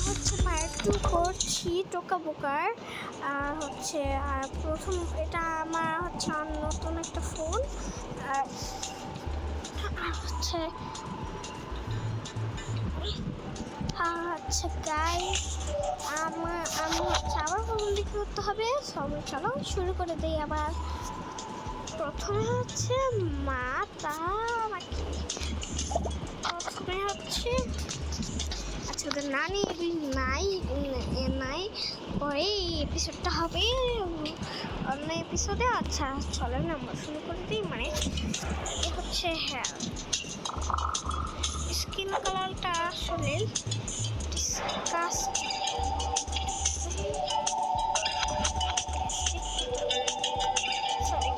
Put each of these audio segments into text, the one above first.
হচ্ছে পার্ট 2 করছি টোকা বোকার। হচ্ছে আর প্রথম এটা আমার হচ্ছে নতুন একটা ফোন। হচ্ছে আচ্ছা গাইস, আমি হচ্ছে আবার ফোন বিক্রি করতে হবে। সব চলো শুরু করে দিই আবার। প্রথমে হচ্ছে মা আমাকে প্রথমে হচ্ছে আচ্ছা ওদের নানি নাই পরে এই এপিসোডটা হবে অন্য এপিসোডে। আচ্ছা চলেন আমরা শুরু করে দিই। মানে এ হচ্ছে হ্যাঁ স্কিন কালারটা আসলে ডিসকাস্টিং। সরি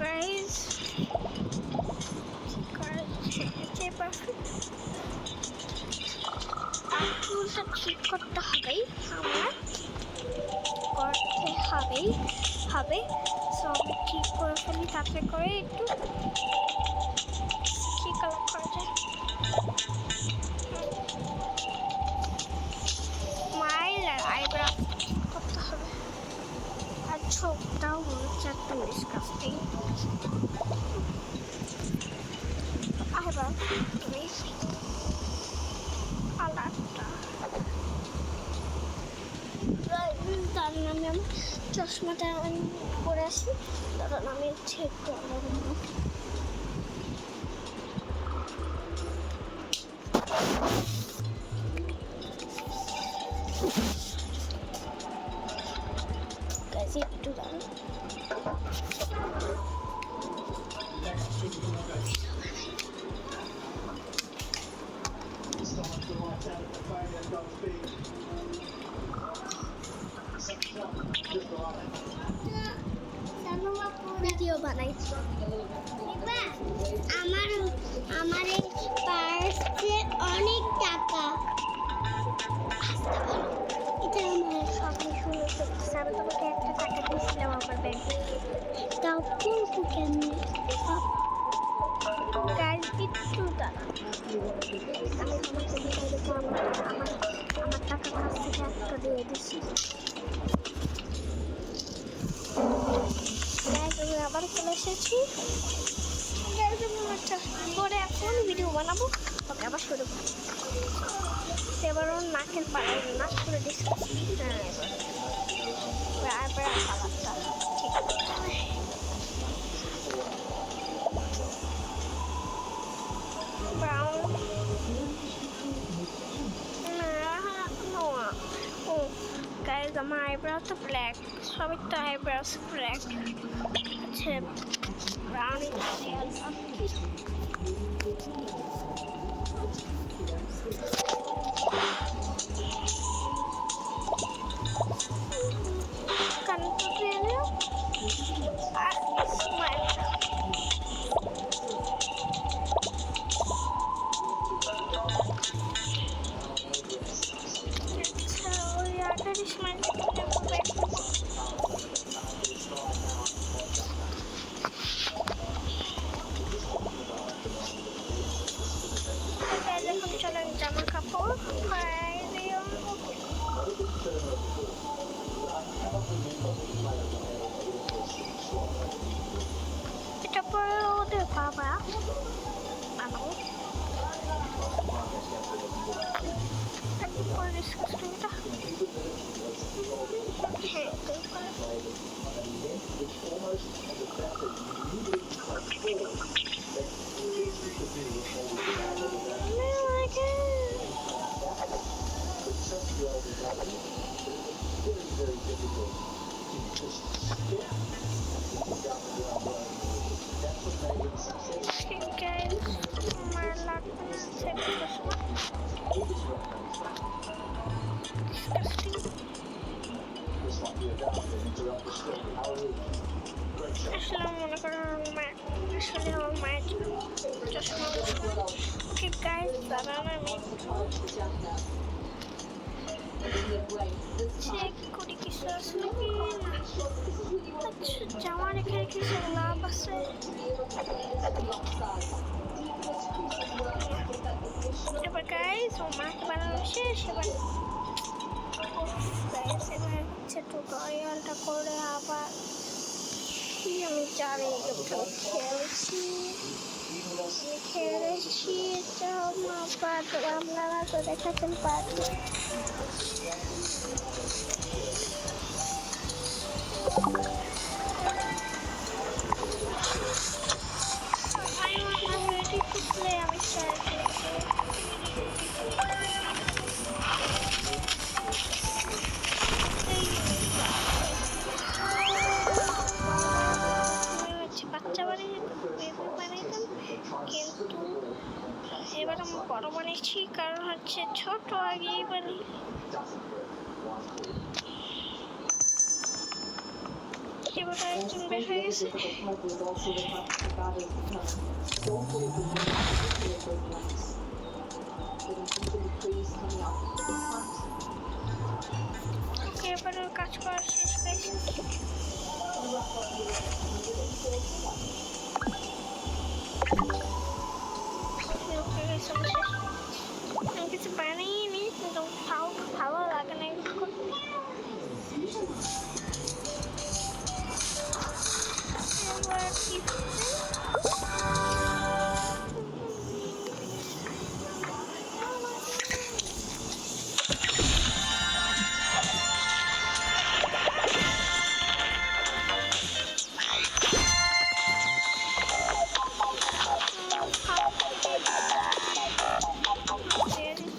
গাইস, চুলটা ঠিক করতে হবেই, আমার করতে হবে। সব ঠিক করে ফেলি তাতে করে একটু কি কালার করা যায়। স্মাইল আর আইব্রো করতে হবে। আর চোখটাও মনে হচ্ছে একটা ডিসকাস্টিং। আইব্রো কালারটা তার নামে আমি চশমাটা পরে আসি। তার নামে হচ্ছে একটু একটু দাঁড়ান। ভিডিও বানাই। আমার এই পার্সে অনেক টাকা। এটা আমার সবই শুনে ফেলতেছে। আমি তোমাকে একটা টাকা দিয়েছিলাম আমার ব্যাংকে, তাও কিন্তু কেমনি গাইজ একটু দাঁড়া। আমি তোমাকে দেখাই দেবো আমার টাকা কাছ থেকে একটা দিয়ে দিচ্ছি। আমি আবার চলে এসেছি। পরে এখন ভিডিও বানাবো। ওকে আবার শুরু করবো। এবার ওর নাকের পাড়ায় নাক করে ডিসকাস। হ্যাঁ এবার কালারটা ঠিক ব্রাউন ও গাইজ আমার আইব্রাউ তো ব্ল্যাক, সবই তো আইব্রাউস ব্ল্যাক। আচ্ছা ব্রাউন কানটা পেলে আর স্মাইল চলেন জামা কাপড় এটা পরে ওদের বাবা বানাবো। তারপর ডিসকাস্টিংটা হ্যাঁ আমার লাগবে আসলে মনে করেন আসলে আমার মায়ের চশমা ওকে গাইজ দাঁড়ান আমি চেক করি কিছু আসলে কি না। আচ্ছা জামা রেখে কিছু লাভ আছে। এবার গাইস ও মাকে বানানো শেষ। এবার গাইস এবার হচ্ছে টিউটোরিয়ালটা করে আবার কি আমি জানি খেলেছি এটা আবার আপনারা তো দেখাতেন পারবেন। আমি বাচ্চা বানিয়েতাম, বেবি বানাইতাম, কিন্তু এবার আমি বড় বানিয়েছি কারণ হচ্ছে ছোট আগেই বানি। এবার একজন বের হয়ে গেছে। এবারে কাজ করা শেষ হয়েছে। আমি কিছু বানাইনি, কিন্তু তাও ভালো লাগে না এবার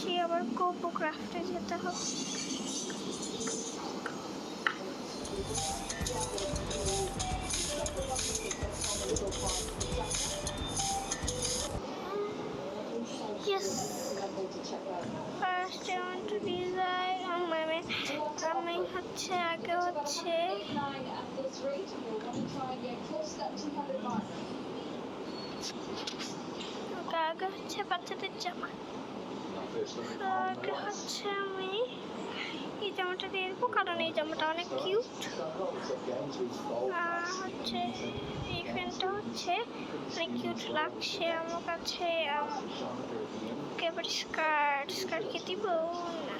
কি আবার কোপো ক্রাফটে যেতে হবে। Yes. First I want to design আমি হচ্ছে আগে হচ্ছে আগে হচ্ছে বাচ্চাদের জামা। আগে হচ্ছে আমি এই জামাটা দিয়ে দেবো কারণ এই জামাটা অনেক কিউট। হচ্ছে এই ফ্যানটা হচ্ছে অনেক কিউট লাগছে আমার কাছে। এবার স্কার্ট কি দিব না,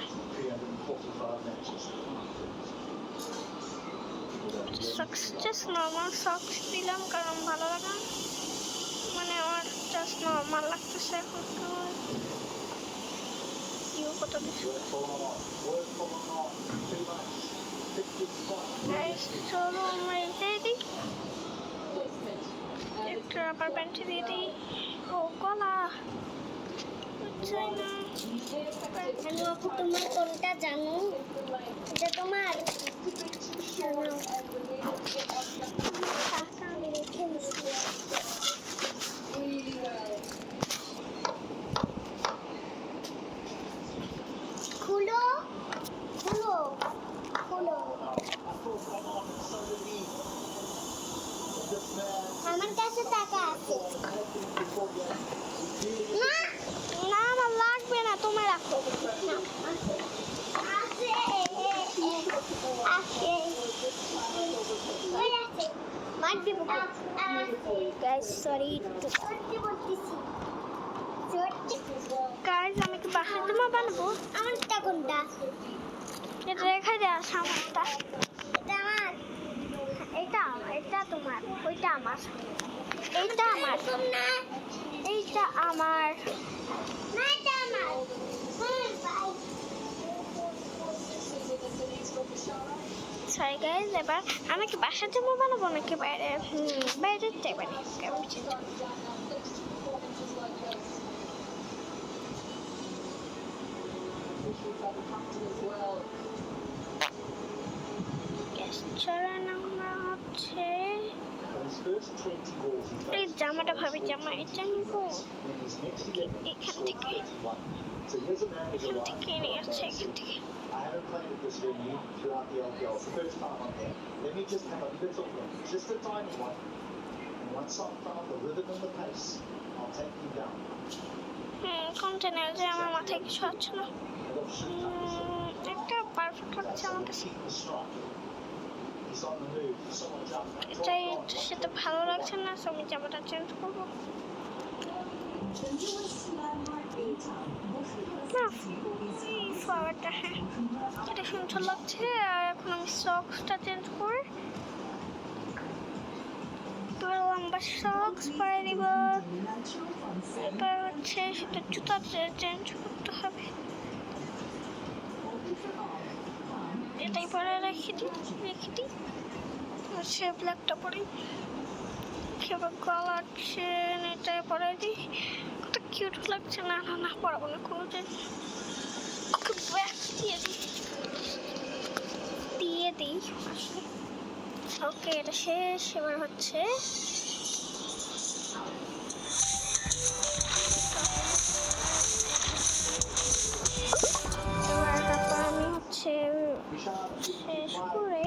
জাস্ট নর্মাল সক্স দিলাম কারণ ভালো লাগে, মানে আমার জাস্ট নর্মাল লাগতেছে এখন। কত কিছু চলো আমরা এটাই দিই, একটা রাবার প্যান্ট দিয়ে দিই। ও গলা বুঝছাই না। তোমার কোনটা জানো? এটা তোমার আমি রেখে দিচ্ছি। খুলো খুলো খুলো, আমার কাছে টাকা আছে। না না আমার লাগবে না, তুমি রাখো। আমি কি বাসার জামা বানাবো? আমারটা কোনটা? এটা রেখে দেওয়ার সামানটা। এটা আমার, এটা তোমার, ওইটা আমার, এইটা আমার, এইটা আমার, এইটা আমার। সরি গাইজ, এবার আমি কি বাসার জামা বানাবো নাকি বাইরে? বাইরের চাই বানিয়ে হচ্ছে এই জামাটা ভাবি জামা এটা নিবো এখান থেকে নিয়ে আসছে এখান থেকে। I haven't played with this venue throughout the LPL. It's the first time I'm here. Let me just have a little look, just a tiny one. And once I've found the rhythm and the pace, I'll take you down. Container যে আমার মাথায় কিছু হচ্ছে না, একটা perfect লাগছে আমার কাছে। এটাই সেটা ভালো লাগছে না, আমি জামাটা চেঞ্জ করবো। না এই ফ্লাওয়ারটা, হ্যাঁ এটা সুন্দর লাগছে। আর এখন আমি সক্সটা চেঞ্জ করে লম্বা সক্স পরে দিব। এবার হচ্ছে সেটা জুতা চেঞ্জ করতে হবে, এটাই পরে রেখে দিই হচ্ছে ব্ল্যাকটা পরে। এবার গলার চেন এটাই পরে দিই, কত কিউট লাগছে। না না না পরাবো না কোনো দিন, ওকে ব্যাগ দিয়ে দিই। ওকে এটা শেষ। এবার হচ্ছে তারপর আমি হচ্ছে শেষ করে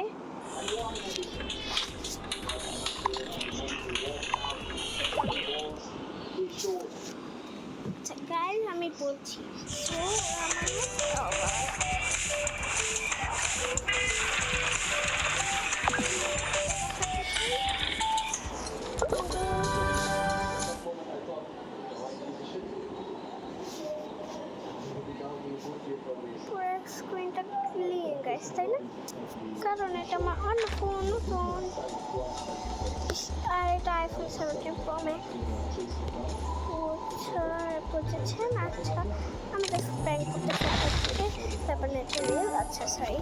আচ্ছা গাইস আমি বলছি, তো পুরো স্ক্রিনটা ক্লিন গাইস, তাই না? কারণ এটা আমার অন্য ফোন আর এটা আইফোন 17 প্রো ম্যাক্স বুঝেছেন। আচ্ছা আমি জাস্ট প্র্যাঙ্ক করতে চাচ্ছি, তারপর ন্যাচারাল। আচ্ছা সরি,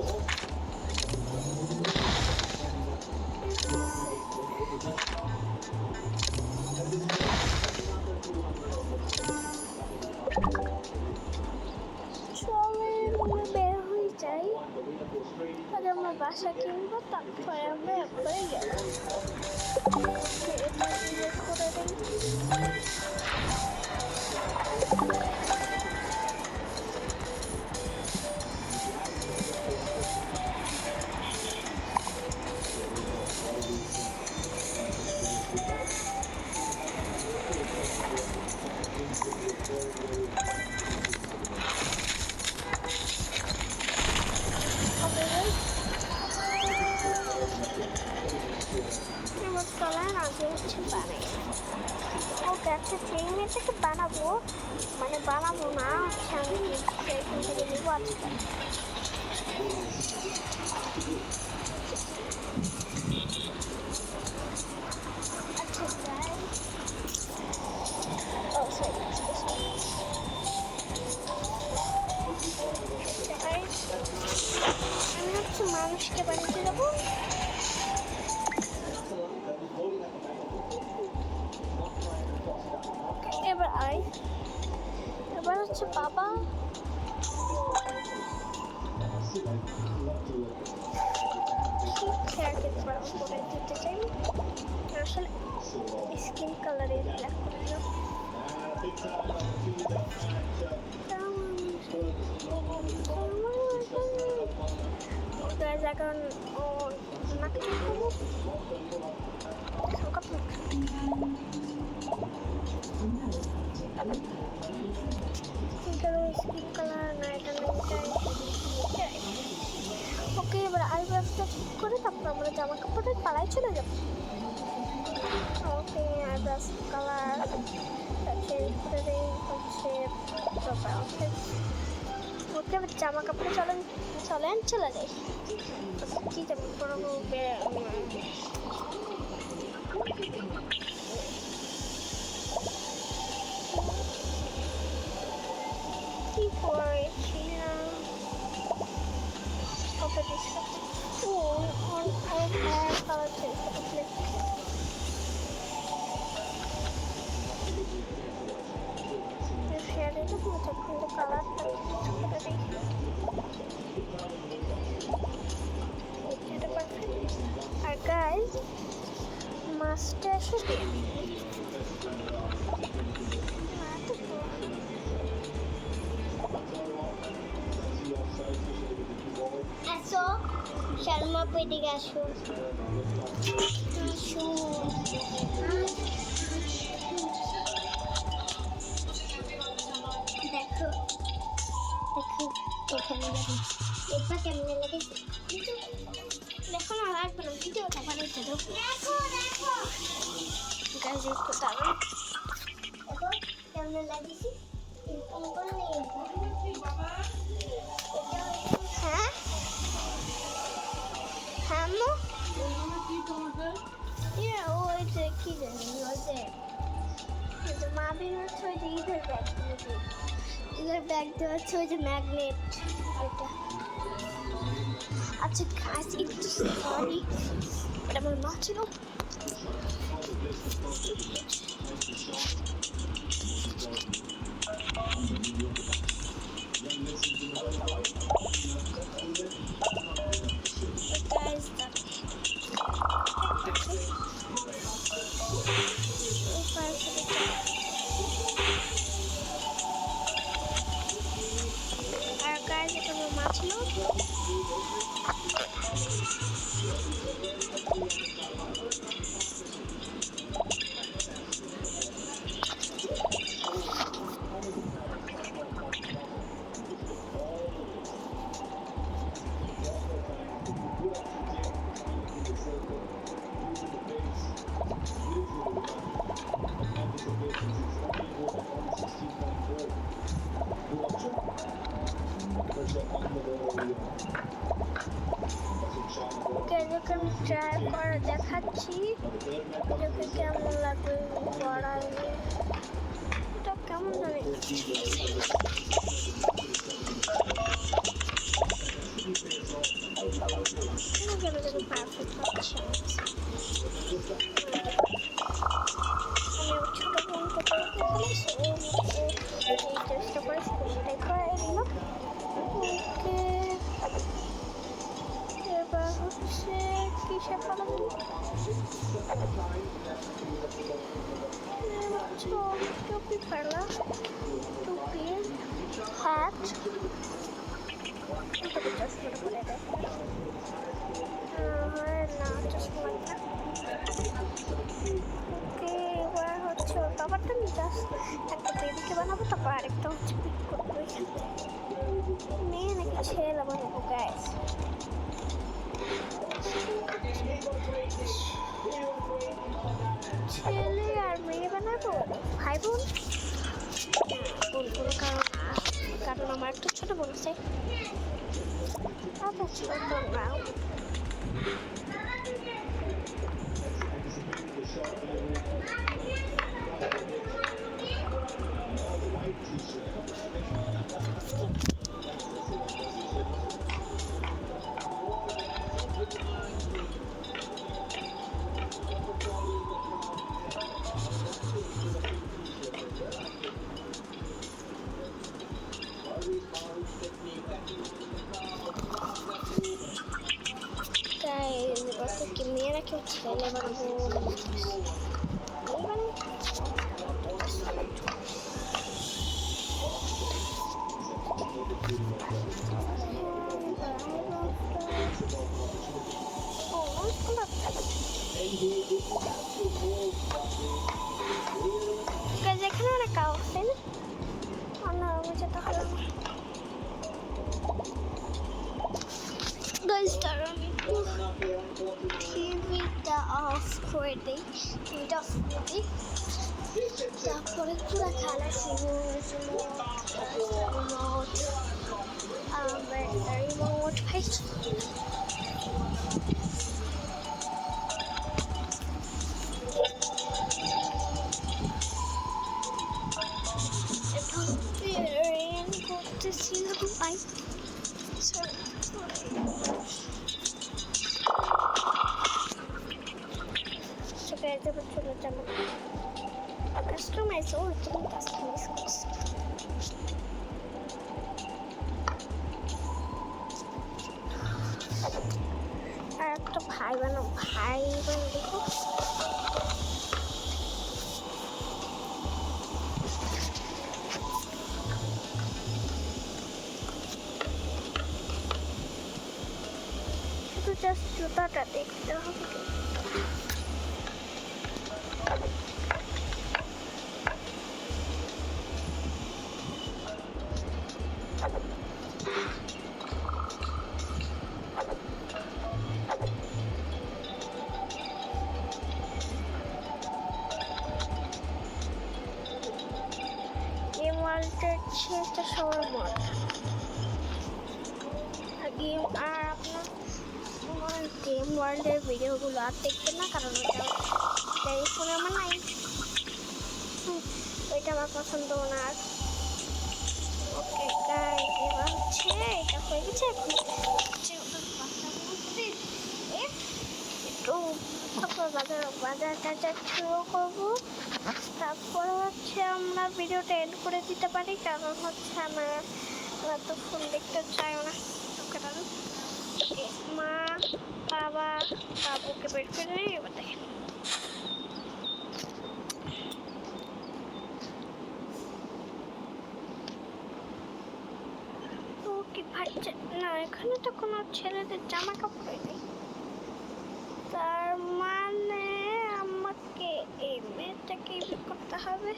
বের হয়ে যাই। আজ আমরা বাসা কিনবো, তারপরে আমরা একবারে গেলাম। এটা দিয়ে করে দিই। ওকে আচ্ছা 3 মিনিটে বানাবো, মানে বানাবো না, আচ্ছা আমি এখান থেকে নেবো আজকে। আচ্ছা আমি হচ্ছে মানুষকে বানিয়ে দেবো। এবার হচ্ছে বাবা করে দিতে চাই, আসলে স্কিন কালারের ব্ল্যাক করে দিও। কারণ ও নাকি স্কিন কালার না, এটা ওকে। এবার আইব্রাশটা ঠিক করে তারপর আমরা জামা কাপড়ের পাড়ায় চলে যাবো। ওকে আইব্রাশ কালার চেঞ্জ করে দিই হচ্ছে ওকে। এবার জামা কাপড়ে চলেন চলে যাই। কি জামা পরবো, কি পরেছিলাম ওকে দিচ্ছি। ও হেয়ার কালার চেঞ্জ করতে শেয়ার দিতে কিন্তু কালারটা করে দিই। এটা পারফেক্ট। আর গাইস মাছটা এসে আসো শর্মা পেটে আসো দেখো এখানে এটা কেমন লাগে দেখো না, লাগবে না, ভিডিওটা বানাইতে দাও। দেখো গাইস একটু দাঁড়ান, দেখো কেমন হ্যাঁ হ্যাঁ আম্মু? ইয়ে, ওই যে কি জানি ওই যে মা বের হচ্ছে ওই যে ঈদের ব্যাগ দেওয়া হচ্ছে ওই যে ম্যাগনেট ওইটা। আচ্ছা গাইস একটু সরি, এটা আমার মা ছিল। Guys, আর guys, এটা আমার মা ছিল। ওকে যখন আমি ট্রাই করে দেখাচ্ছি ওকে কেমন লাগবে পড়াইলে, এটা কেমন জানি কেন যেন পারফেক্ট হচ্ছে। আমি ছোট বোনকে করে দেখালে চেষ্টা করে সেটাই করে দিল। ওকে এবার হচ্ছে কিসে পালাবো, টুপি পারলা, টুপি হ্যাট চশমা করে দেয় না, চশমা লাগবে। ওকে এবার হচ্ছে ওর বাবারটা জাস্ট একটা বেবিকে বানাবো, তারপর আরেকটা হচ্ছে পিক করবো এখান থেকে। মেয়ে নাকি ছেলে বানাবো গাইস? ছেলে আর মেয়ে বানাবো, ভাই বোন বলবো, কারণ আমার একটা ছোট বোন আছে। আচ্ছা ছোট বোনরাও que mira que eu tinha levado quer dizer que não era calça, né? Oh não, já tá falando. Dois টিভিটা অফ করে দিই, টিভিটা অফ করে দিই, তারপরে পুরো খেলা শুরু রিমোট ভাই করতেছিলাম ভাই চলে যাবো কাস্টমাইজ তুমি কাস্টমাইজ করছি। আর একটা ভাই বোন দেখো শুধু জাস্ট জুতাটা দেখতে হবে। এটা হচ্ছে একটা সবার মত গেম। আর আপনার গেম ওয়ার্ল্ডের ভিডিওগুলো আর দেখবেন না, কারণ ওইটা এই ফোনে আমার নাই, ওইটা আমার পছন্দ না। আর ওকে গাইস, এবার হচ্ছে এটা হয়ে গেছে। এখন হচ্ছে ওদের একটু তারপর বাজার টাজার শুরু করবো। তারপরে হচ্ছে আমরা ভিডিওটা এড করে দিতে পারি, কারণ হচ্ছে আমরা তো ফোন দেখতে চাই না। মা বাবা বাবুকে বের করে দিই। এবার দেখেন ও কি ভাবছে না, এখানে তো কোনো ছেলেদের জামা কাপড় নেই, তার মানে আমাকে এই মেয়েটাকে বের করতে হবে।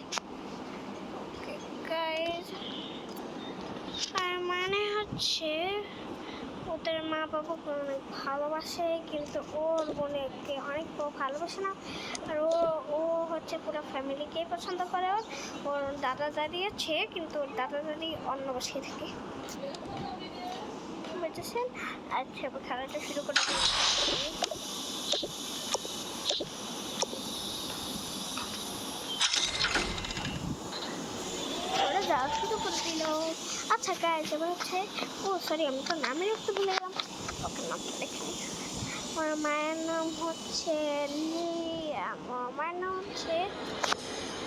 ওকে গাইস, তার মানে হচ্ছে ওদের মা বাবাকে অনেক ভালোবাসে, কিন্তু ওর বোনকে অনেক ভালোবাসে না। আর ও হচ্ছে পুরো ফ্যামিলিকেই পছন্দ করে। ওর দাদা দাদি আছে, কিন্তু ওর দাদা দাদি অন্য বাসায় থাকে, বুঝেছেন? আচ্ছা, খেলাটা শুরু করে দিই। যাওয়া শুরু করে দিল। আচ্ছা গাইস, এবার হচ্ছে সরি, আমি তো নামে একটু ভুলে গেলাম। ওকে, নামটা দেখে নিই। আমার মায়ের নাম হচ্ছে আমার নাম হচ্ছে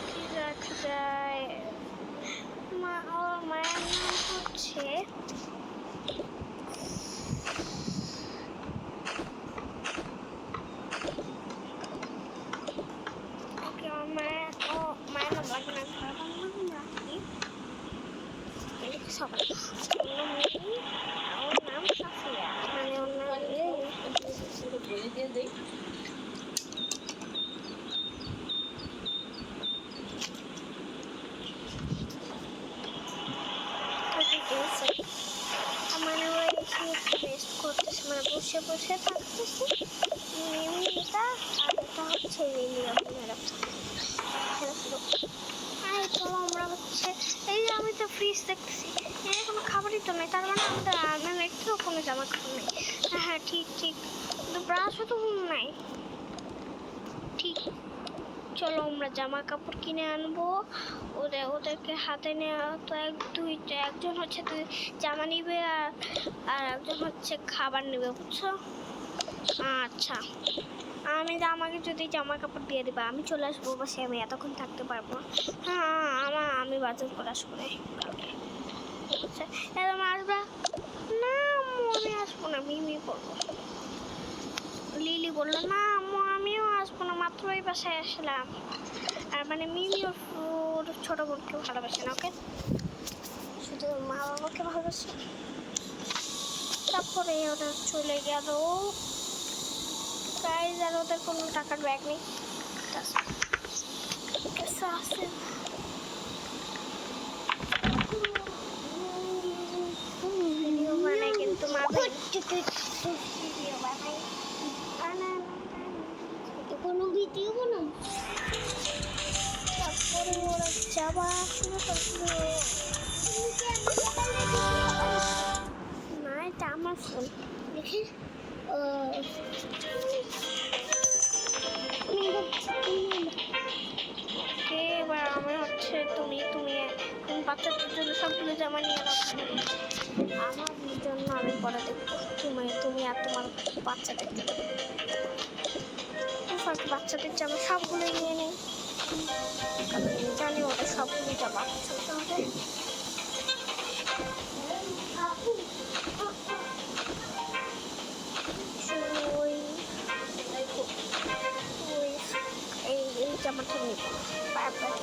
কি রাখা যায়, ওর মায়ের নাম হচ্ছে ওকে, মায়ের নাম লাগবে না, রাখি সবাই। ওর নাম সাফিয়া, মানে ওর নাম মানে ওই রেস্ট করতেছে, মানে বসে বসে থাকতেছে। মিমিটা আর এটা হচ্ছে চলো আমরা হচ্ছে এই যে আমি তো ফ্রিজ দেখতেছি, এর কোনো খাবারই তো নেই, তার মানে আমাদের একটু কোনো জামা কাপড় নেই। হ্যাঁ ঠিক, কিন্তু ব্রাশও তো নাই। ঠিক, চলো আমরা জামা কাপড় কিনে আনবো। ওদেরকে হাতে নেওয়া তো একজন হচ্ছে জামা নিবে, আর একজন হচ্ছে খাবার নেবে, বুঝছো? আচ্ছা, আমাকে যদি জামা কাপড় দিয়ে দেবে আমি চলে আসবো বাসে, আমি এতক্ষণ থাকতে পারবো না। হ্যাঁ, আমি বাজার করে আসবো না কালকে। আচ্ছা, এরকম আসবা না? আমি আসবো না, মিমি করবো। লিলি বললো না আম্মু, আমিও আসবো না, মাত্র এই বাসায় আসলাম। আর মানে মিমি ওর ছোট বোনকে ভালোবাসে না, ওকে শুধু মা বাবাকে ভালোবাসে। তারপরে ওরা চলে গেল গাইস, আর ওদের কোনো টাকার ব্যাগ নেই। ভিডিও বানাই, কিন্তু মা ভিডিও বানাই কোনো ভিডিও বানাই। তারপরে ওরা যাওয়া শুরু করলো। না, এটা আমার ফোন, দেখি এবার আমি হচ্ছে তুমি বাচ্চাদের জন্য সবগুলো জামা নিয়ে রাখো, আমার জন্য আমি পরে দেখবো। তুমি আর তোমার বাচ্চাদের জন্য বাচ্চাদের জামা সবগুলো নিয়ে নেই, কারণ জানি ওদের সবগুলো জামা পছন্দ হবে। এই জামাটা নিব, বারবার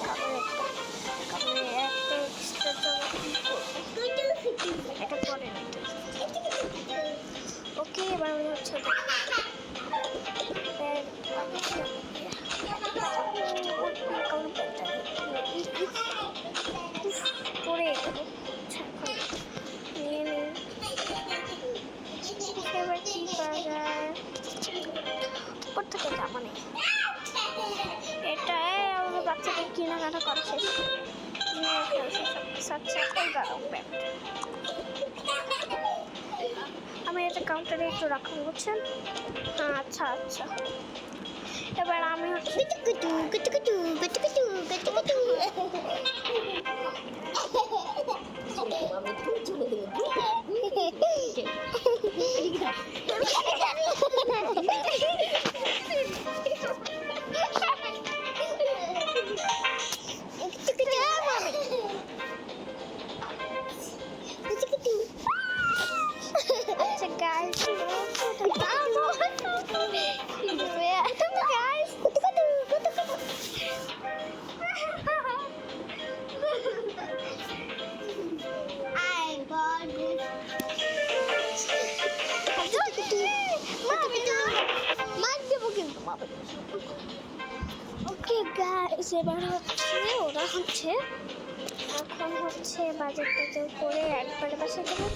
কারণ একটা এক্সট্রা জামা এটা পরে নিতে। ওকে, এবার আমি হচ্ছে পরে নিয়ে নিই। এবার কি করা যায়, উপর থেকে জামা নেই। এটা আমাদের বাচ্চাদের কেনাকাটা করা শেষ, নিয়ে খেলছে সব কিছু। আচ্ছা এই দাঁড়াও ব্যাট, আমি এটা কাউন্টারে একটু রাখুন বুঝছেন? হ্যাঁ আচ্ছা আচ্ছা। এবার আমি হচ্ছে আচ্ছা গাইস, ওকে গাইস, এবার হচ্ছে ওরা হচ্ছে এখন হচ্ছে বাজার টাজার করে একবারে বাসা যাবে,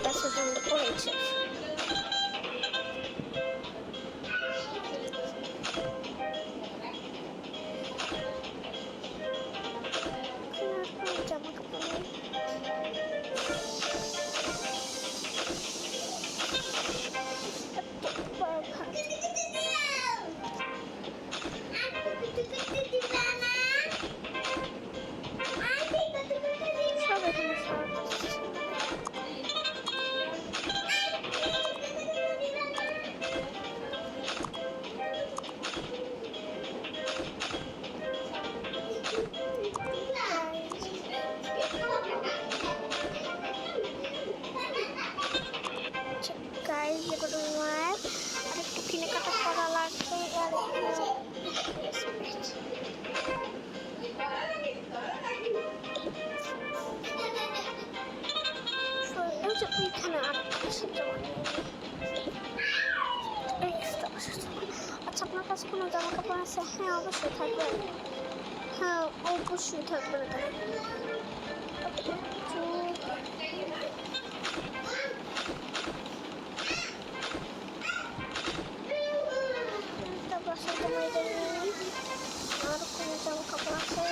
বাসা জন্য করেছে। জামা কাপড় নেই। সব এখানে সব গাইস, যেগুলো আমার আরেকটু কেনাকাটা করা লাগবে। আর ওইখানে আচ্ছা আপনার কাছে কোনো জামা কাপড় আছে? হ্যাঁ অবশ্যই থাকবে, হ্যাঁ অবশ্যই থাকবে। আর কোনো জামা কাপড় আছে?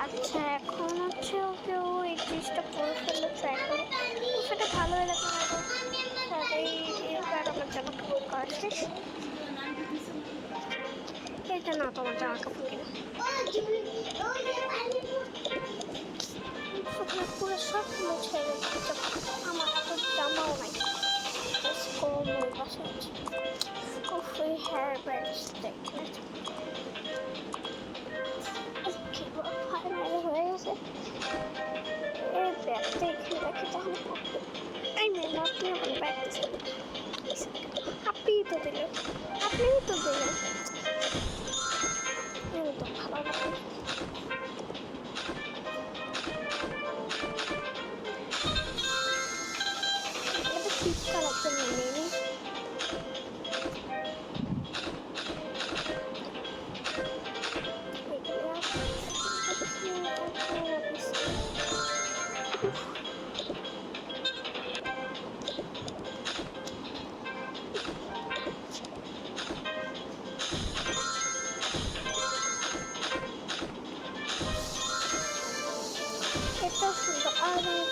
আচ্ছা এখন হচ্ছে ওকে ও এই জিনিসটা পরে ফেললে ট্রাই করে, সেটা ভালোই লাগে না। এইবার আমার জামা কাপড় করা শেষ। এটা না তোমার জামা কাপড় কিনা পুরো সব মুছে গেছে, আমার তো জামাও নাই। কম বাসা হচ্ছে ওই হেয়ার ব্যান্ডস দেখে ফাইনালি হয়ে গেছে। এই ব্যাগটা এখানে রাখি তাহলে পড়তে এই মেয়ে আপনি আমার ব্যাগ আপনিই তো দিলেন, আপনিই তো দিলেন, তো ভালো লাগে। এটা শীতকাল একটা মেয়ে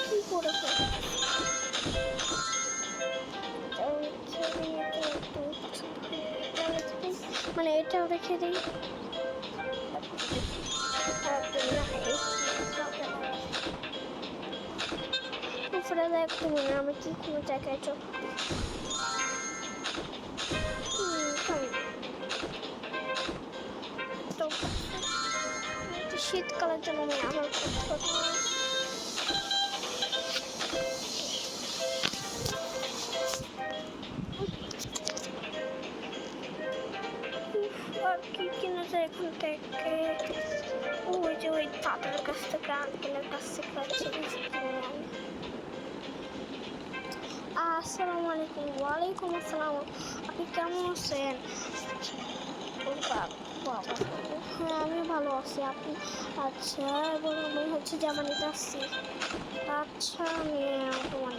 কি করেছে মানে এটাও রেখে দিই। উপরে একটু মনে আমি কি কোনো জায়গায় চোখ তো শীতকালের জন্য আমি আবার আর কি কিনা যায় এখান থেকে? ওই যে ওই দাদার কাছ থেকে আঙ্কেলের কাছ থেকে আসসালামু আলাইকুম। ওয়ালাইকুম আসসালাম, আপনি কেমন আছেন? বাবা হ্যাঁ আমি ভালো আছি। আপনি? আচ্ছা, এবং আমি হচ্ছে জার্মানিতে আসছি। আচ্ছা, আমি তোমার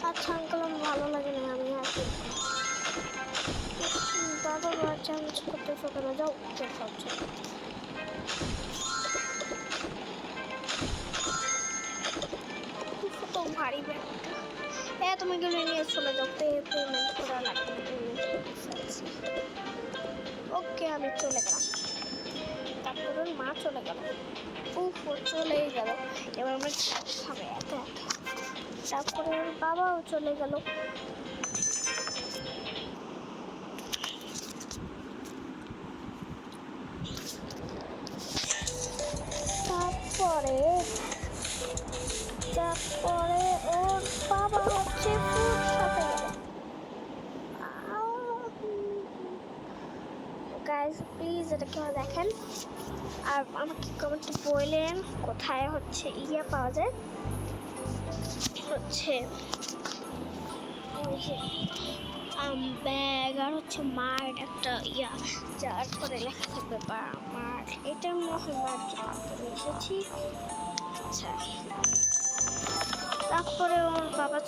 আচ্ছা আঙ্কেল, আমার ভালো লাগে না, আমি আছি। বারবার বার চেঞ্জ করতেছো কেন? যাও, চলে যাও, চলে যাও। উফ, তো ভারী ব্যাগটা। তুমি গেলে নিয়ে চলে যাও, পেমেন্ট করা লাগবে না, পেমেন্ট করে ফেলছি। ওকে, আমি চলে গেলাম। তারপর ওর মা চলে গেল। উফ, ও চলেই গেল। এবার আমরা খাবে একা একা। তারপরে ওর বাবাও চলে গেল। তারপরে তারপরে ওর বাবা হচ্ছে ফুড শপে গেল। গাইজ প্লিজ এটা কেউ দেখেন, আর আমাকে কমেন্টে বললেন কোথায় হচ্ছে ইয়া পাওয়া যায়, হচ্ছে ব্যাগ, আর হচ্ছে মার একটা ইয়া, যার পরে লেখা থাকবে বা মার। এটা মনে হয় মার যে এসেছি। আচ্ছা, তারপরে ওর বাবা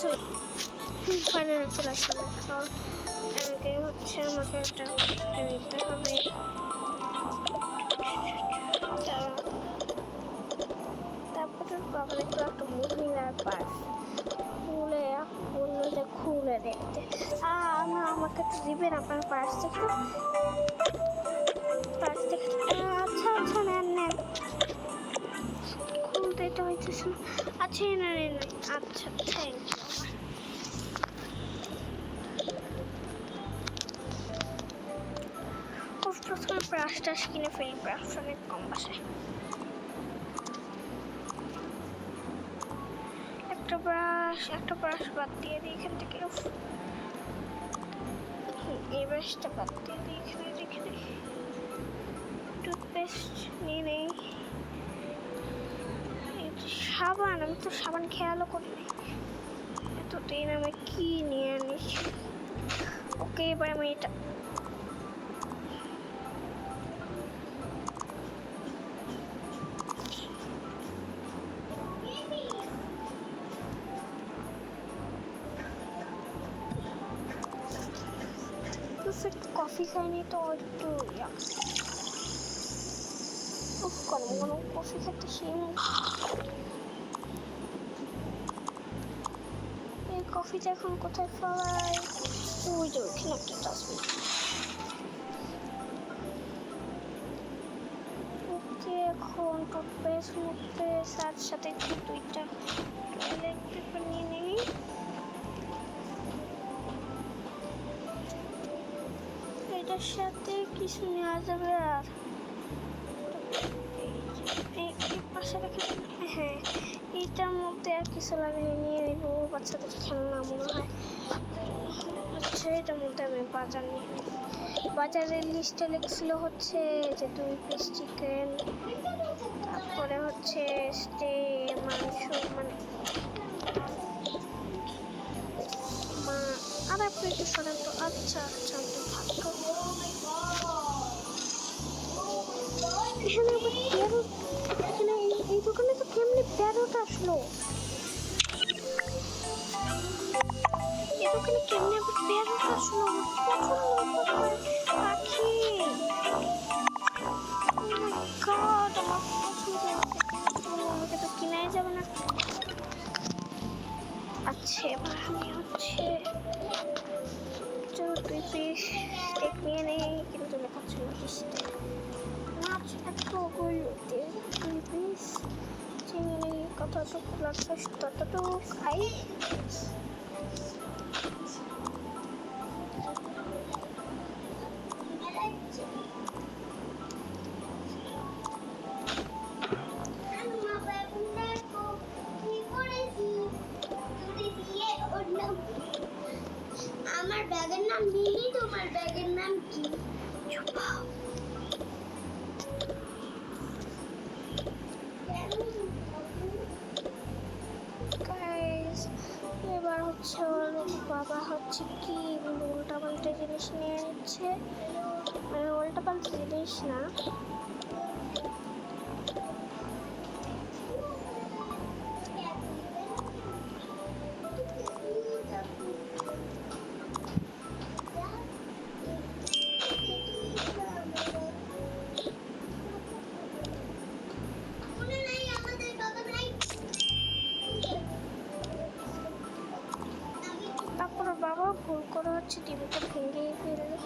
ফাইনালি চলে আসলো। আমাকে হচ্ছে আমাকে একটা নিতে হবে। তারপরে বাবা দেখলো একটা মহিলার পার্স, খুলে বললো যে খুলে দেখতে। আমাকে তো দিবেন আপনার পার্স থেকে? পার্স থেকে? আচ্ছা আচ্ছা, নেন নেন। খুলতেই তো হইতেছে না। আচ্ছা না নেন। আচ্ছা, থ্যাংক ইউ। প্রথমে ব্রাশ টাশ কিনে ফেলি, ব্রাশ অনেক কম বাসায়। একটা ব্রাশ বাদ দিয়ে দিই এখান থেকে। এই ব্রাশটা বাদ দিয়ে দিই এখানে রেখে দিই। টুথপেস্ট নিয়ে নেই। সাবান, আমি তো সাবান খেয়ালও করিনি এতদিন আমি কি নিয়ে আনিছি। ওকে, এবার আমি এটা কফি খাইনি তো একটু গরম গরম কফি খেতে সেই এই কফিটা এখন কোথায় ফেলাই? ওই যে ওইখানে একটা ডাস্টবিন। ওকে, এখন টুথপেস্ট মুথপেস্ট আর সাথে দুইটা টয়লেট পেপার নিয়ে নেই। এটার সাথে কিছু নেওয়া যাবে। আর এই পাশে রেখে, হ্যাঁ এইটার মধ্যে আর কিছু লাগলে নিয়ে নেব, বাচ্চাদের খেলনা মনে হয়। আচ্ছা, এটার মধ্যে আমি বাজার নিয়ে নেব। বাজারের লিস্টে লিখছিল হচ্ছে যে 2 পিস চিকেন, তারপরে হচ্ছে মাংস, মানে আর আপনি একটু শোনেন তো। আচ্ছা আচ্ছা, থাকো। এখানে আবার প্যারট, এখানে এই দোকানে তো কেমনি প্যারট আসলো? এই দোকানে কেমনি আবার প্যারট আসলো? পাখি, গড, আমার পছন্দ আমাকে তো কিনাই যাবে না। আচ্ছা, এবার আমি হচ্ছে 2 পিস স্টেক নিয়ে নেই, কিন্তু লেখা ছিল স্টেক। মাছ এতগুলো 2 পিস চিংড়ি, কতটুকু লাগবে ততটুকু খাই। আমার ব্যাগের নাম মিনি, তোমার ব্যাগের নাম কি? গাইস, এবার বাবা হচ্ছে কি উল্টাপাল্টা জিনিস নিয়ে নিচ্ছে, মানে উল্টাপাল্টা জিনিস না, মনে নাই আমাদের কথা নাই। তারপরে বাবা ভুল করে হচ্ছে টিভিটা ভেঙে ফেললো।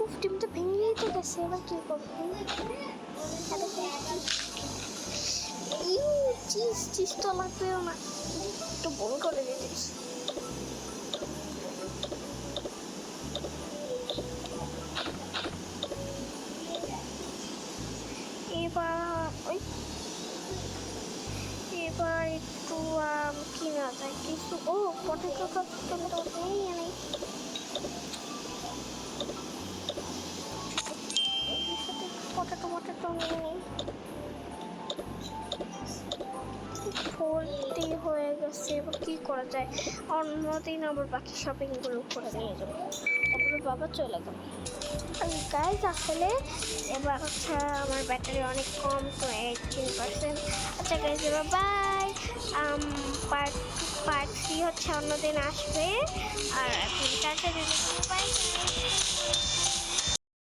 উফ, টিভিটা ভেঙেই তো গেছে, এবার কি করবো? চিজ চিজ তো লাগবেও না, একটু ভুল করে দিয়েছি। এবার একটু কিনা যায় কিছু। ও পটেটো তো নেই, পটেটো নিয়ে নিই। ভর্তি হয়ে গেছে, এবার কি করা যায়? অন্যদিন আবার বাকি শপিংগুলো করে নিয়ে যাবো। তারপরে বাবা চলে গেল। গাইজ আসলে এবার হচ্ছে আমার ব্যাটারি অনেক কম, তো 18%। আচ্ছা গাইজ, এবার বাই। পার্ট 3 হচ্ছে অন্যদিন আসবে। আর এখন টাটা, বাই।